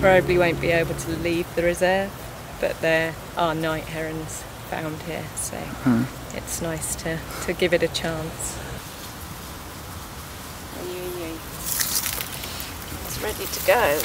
probably won't be able to leave the reserve, but there are night herons found here, so it's nice to give it a chance. It's ready to go.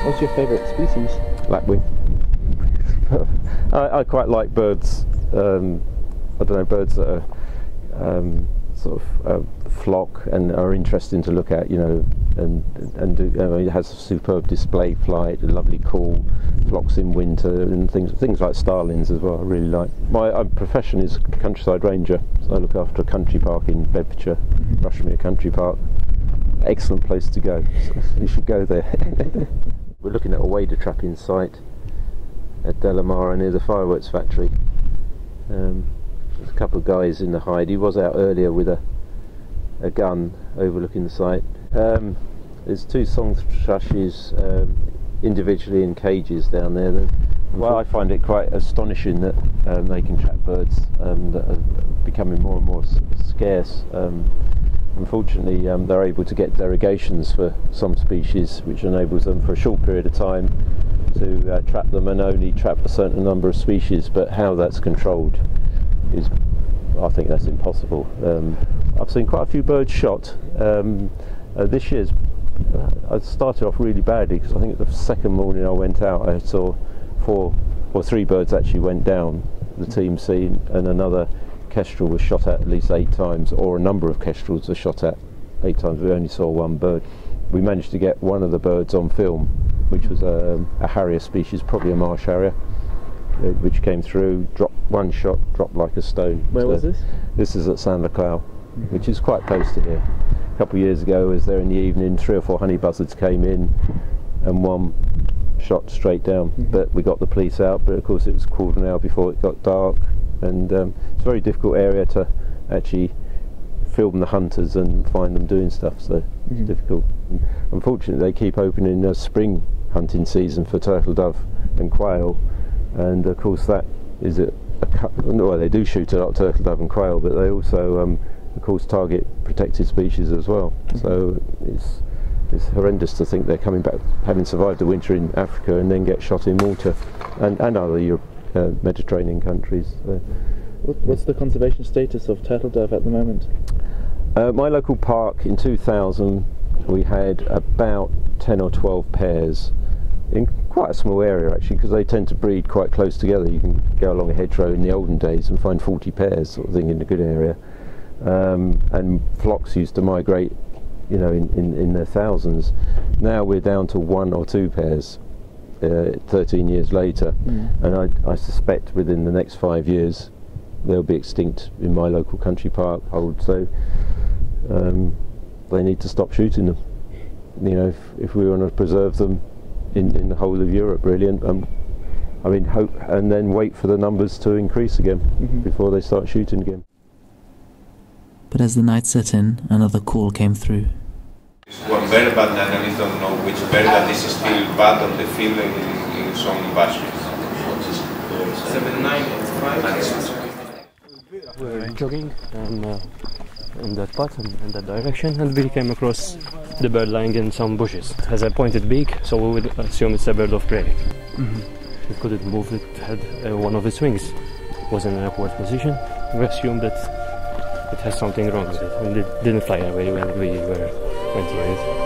What's your favourite species? Lapwing. I quite like birds. I don't know, birds that are sort of flock and are interesting to look at, you know, and do, it has a superb display flight, a lovely call, flocks in winter, and things like starlings as well. I really like. My profession is countryside ranger, so I look after a country park in Bedfordshire, Rushmere Country Park. Excellent place to go. So you should go there. We're looking at a wader trapping site at Delamara near the fireworks factory. There's a couple of guys in the hide. He was out earlier with a gun overlooking the site. There's two song thrushes individually in cages down there. Well, I find it quite astonishing that they can trap birds that are becoming more and more scarce. Unfortunately, they're able to get derogations for some species, which enables them for a short period of time to trap them and only trap a certain number of species, but how that's controlled is, I think that's impossible. I've seen quite a few birds shot. This year's, I started off really badly because I think the second morning I went out I saw three birds actually went down, the team scene, and another kestrel was shot at least 8 times, or a number of kestrels were shot at 8 times. We only saw one bird. We managed to get one of the birds on film, which was a harrier species, probably a marsh harrier, which came through, dropped one shot, dropped like a stone. Where was this? This is at San Laclau, which is quite close to here. A couple of years ago I was there in the evening, 3 or 4 honey buzzards came in and one shot straight down, but we got the police out, but of course it was quarter of an hour before it got dark, and it's a very difficult area to actually film the hunters and find them doing stuff, so it's difficult. And unfortunately they keep opening a spring hunting season for turtle dove and quail, and of course that is well, they do shoot a lot of turtle dove and quail, but they also of course target protected species as well. So it's horrendous to think they're coming back having survived the winter in Africa and then get shot in Malta and other Mediterranean countries. What's the conservation status of turtle dove at the moment? My local park in 2000 we had about 10 or 12 pairs in quite a small area actually, because they tend to breed quite close together. You can go along a hedgerow in the olden days and find 40 pairs sort of thing in a good area, and flocks used to migrate, you know, in their thousands. Now we're down to 1 or 2 pairs 13 years later, and I suspect within the next 5 years they'll be extinct in my local country park. I would say they need to stop shooting them, you know, if we want to preserve them in the whole of Europe really, and I mean hope, and then wait for the numbers to increase again before they start shooting again. But as the night set in, another call came through. One bird, but I really don't know which bird, that is still bad on the field in some batches. 7985. We're jogging in that path and in that direction, and we came across the bird lying in some bushes. It has a pointed beak, so we would assume it's a bird of prey. It couldn't move, it had one of its wings was in an upward position. We assumed that it has something wrong with it, and it didn't fly away when we went to it.